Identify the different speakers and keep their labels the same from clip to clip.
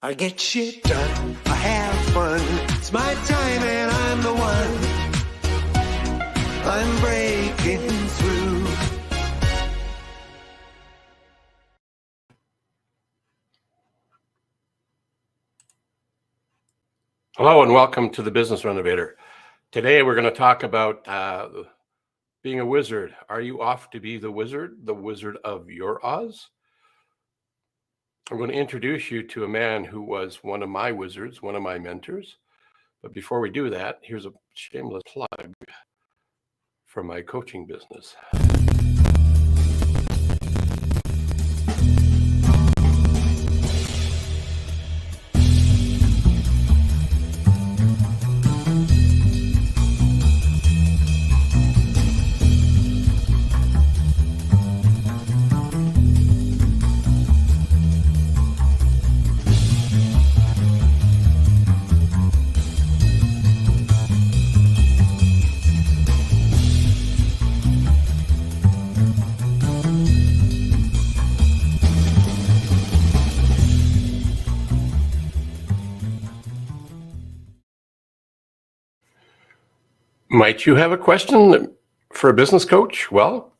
Speaker 1: I get shit done, I have fun. It's my time and I'm the one. I'm breaking through.
Speaker 2: Hello and welcome to the Business Renovator. Today we're going to talk about being a wizard. Are you off to be the wizard of your Oz? I'm going to introduce you to a man who was one of my wizards, one of my mentors. But before we do that, here's a shameless plug for my coaching business. Might you have a question for a business coach? Well,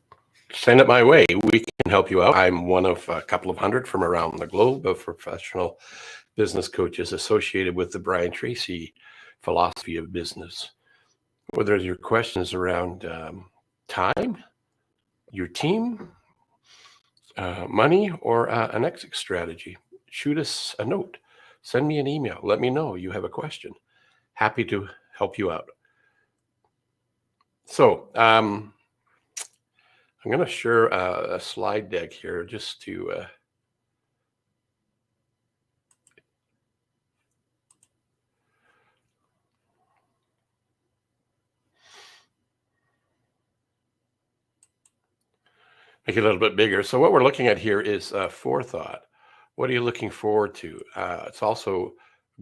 Speaker 2: send it my way. We can help you out. I'm one of a couple of hundred from around the globe of professional business coaches associated with the Brian Tracy philosophy of business. Whether your question is around time, your team, money, or an exit strategy, shoot us a note. Send me an email. Let me know you have a question. Happy to help you out. So I'm going to share a slide deck here just to make it a little bit bigger. So what we're looking at here is forethought. What are you looking forward to? It's also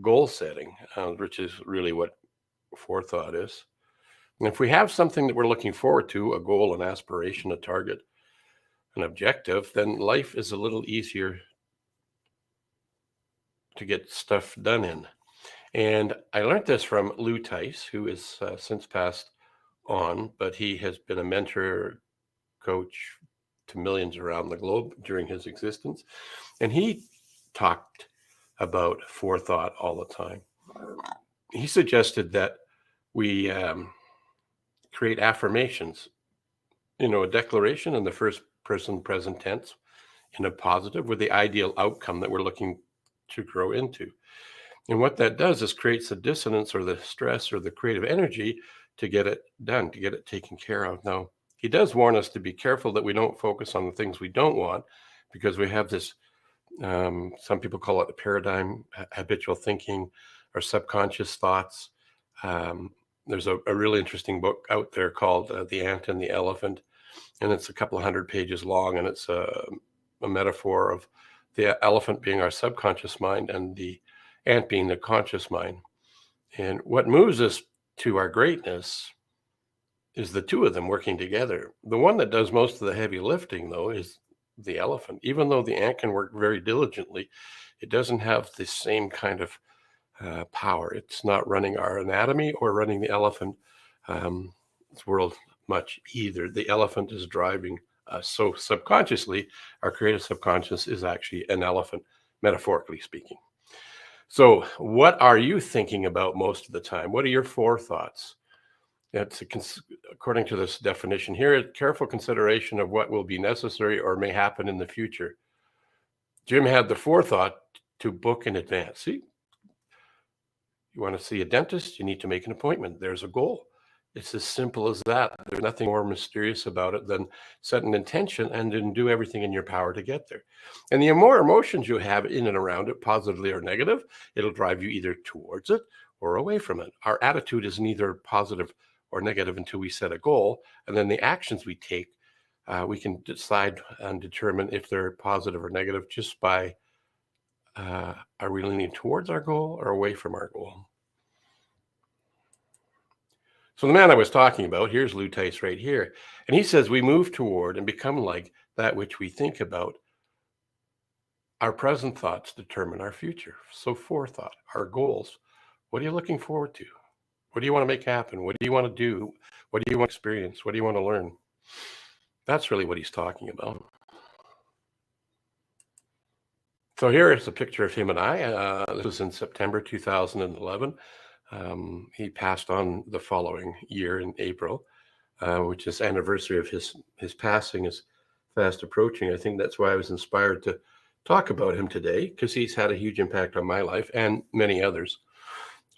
Speaker 2: goal setting, which is really what forethought is. And if we have something that we're looking forward to, a goal, an aspiration, a target, an objective, then life is a little easier to get stuff done in. And I learned this from Tice, who is since passed on, but he has been a mentor, coach to millions around the globe during his existence. And he talked about forethought all the time. He suggested that we create affirmations, a declaration in the first person present tense in a positive with the ideal outcome that we're looking to grow into. And what that does is creates the dissonance or the stress or the creative energy to get it done, to get it taken care of. Now, he does warn us to be careful that we don't focus on the things we don't want, because we have this, some people call it a paradigm, habitual thinking, or subconscious thoughts. There's a really interesting book out there called The Ant and the Elephant, and it's a couple of hundred pages long, and it's a metaphor of the elephant being our subconscious mind and the ant being the conscious mind. And what moves us to our greatness is the two of them working together. The one that does most of the heavy lifting, though, is the elephant. Even though the ant can work very diligently, it doesn't have the same kind of power. It's not running our anatomy or running the elephant world much either. The elephant is driving us. So subconsciously, our creative subconscious is actually an elephant, metaphorically speaking. So what are you thinking about most of the time? What are your forethoughts? That's according to this definition here, careful consideration of what will be necessary or may happen in the future. Jim had the forethought to book in advance. See, you want to see a dentist, you need to make an appointment. There's a goal. It's as simple as that. There's nothing more mysterious about it than set an intention and then do everything in your power to get there. And the more emotions you have in and around it, positively or negative, it'll drive you either towards it or away from it. Our attitude is neither positive or negative until we set a goal. And then the actions we take, we can decide and determine if they're positive or negative just by are we leaning towards our goal or away from our goal? So the man I was talking about, here's Tice right here. And he says we move toward and become like that which we think about Our present thoughts determine our future. So forethought, our goals. What are you looking forward to? What do you want to make happen? What do you want to do? What do you want to experience? What do you want to learn? That's really what he's talking about. So here is a picture of him and I. This was in September 2011. He passed on the following year in April, which is anniversary of his passing is fast approaching. I think that's why I was inspired to talk about him today, because he's had a huge impact on my life and many others.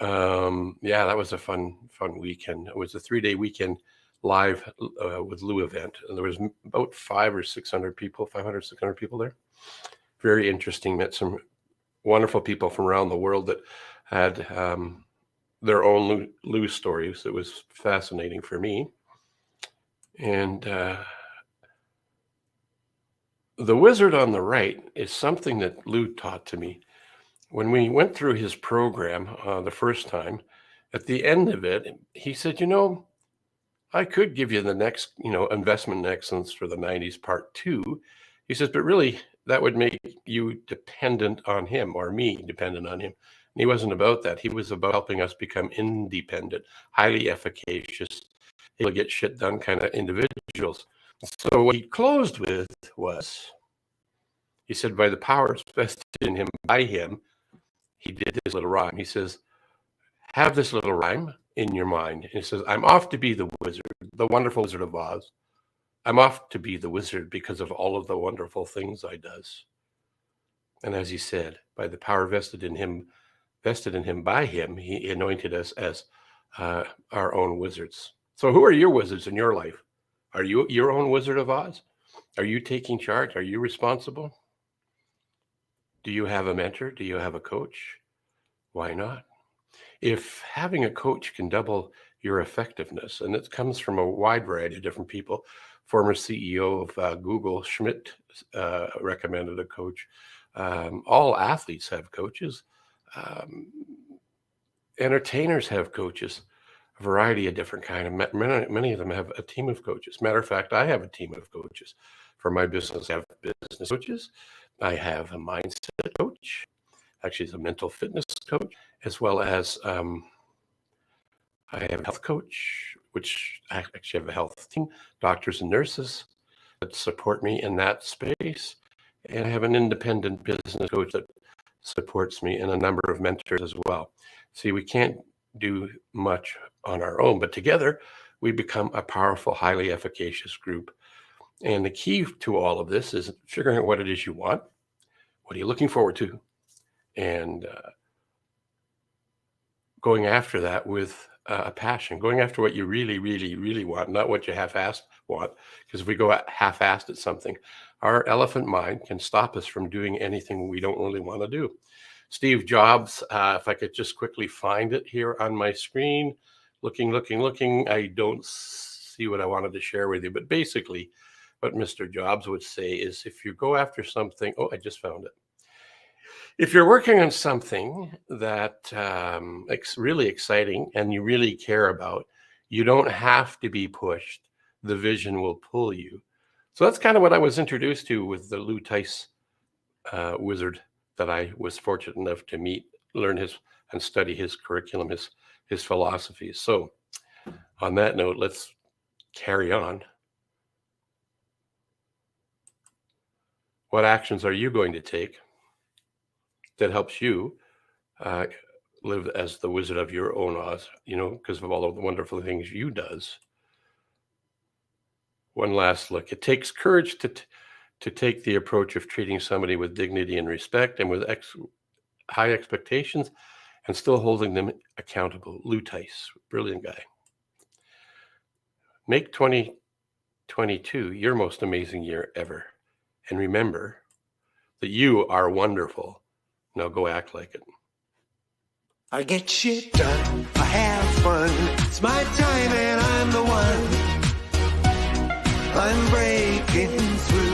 Speaker 2: Yeah, that was a fun weekend. It was a 3-day weekend live with Lou event, and there was about 500 or 600 people there. Very interesting. Met some wonderful people from around the world that had their own Lou stories. It was fascinating for me. And the wizard on the right is something that Lou taught to me. When we went through his program the first time, at the end of it, he said, I could give you the next, investment in excellence for the 90s part 2. He says, but really that would make you dependent on him, or me dependent on him. And he wasn't about that. He was about helping us become independent, highly efficacious, able to get shit done kind of individuals. So what he closed with was, he said, by the powers vested in him by him, he did this little rhyme. He says, have this little rhyme in your mind. And he says, I'm off to be the wizard, the wonderful Wizard of Oz. I'm off to be the wizard because of all of the wonderful things I does. And as he said, by the power vested in him by him, he anointed us as our own wizards. So who are your wizards in your life? Are you your own Wizard of Oz? Are you taking charge? Are you responsible? Do you have a mentor? Do you have a coach? Why not? If having a coach can double your effectiveness, and it comes from a wide variety of different people. Former CEO of Google, Schmidt, recommended a coach. All athletes have coaches. Entertainers have coaches, a variety of different kinds. Many of them have a team of coaches. Matter of fact, I have a team of coaches. For my business, I have business coaches. I have a mindset coach. Actually, it's a mental fitness coach, as well as I have a health coach, which I actually have a health team, doctors and nurses that support me in that space. And I have an independent business coach that supports me, and a number of mentors as well. See, we can't do much on our own, but together we become a powerful, highly efficacious group. And the key to all of this is figuring out what it is you want. What are you looking forward to? And going after that with a passion, going after what you really, really, really want, not what you half-assed want. Because if we go half-assed at something, our elephant mind can stop us from doing anything we don't really want to do. Steve Jobs, if I could just quickly find it here on my screen, looking. I don't see what I wanted to share with you, but basically what Mr. Jobs would say is, if you go after something, I just found it. If you're working on something that it's really exciting and you really care about, you don't have to be pushed. The vision will pull you. So that's kind of what I was introduced to with the Lou Tice wizard that I was fortunate enough to meet, learn and study his curriculum, his philosophies. So on that note, let's carry on. What actions are you going to take that helps you live as the wizard of your own Oz, because of all of the wonderful things you does? One last look. It takes courage to take the approach of treating somebody with dignity and respect and with high expectations and still holding them accountable. Lou Tice, brilliant guy. Make 2022 your most amazing year ever. And remember that you are wonderful. Now go act like it.
Speaker 1: I get shit done, I have fun. It's my time and I'm the one. I'm breaking through.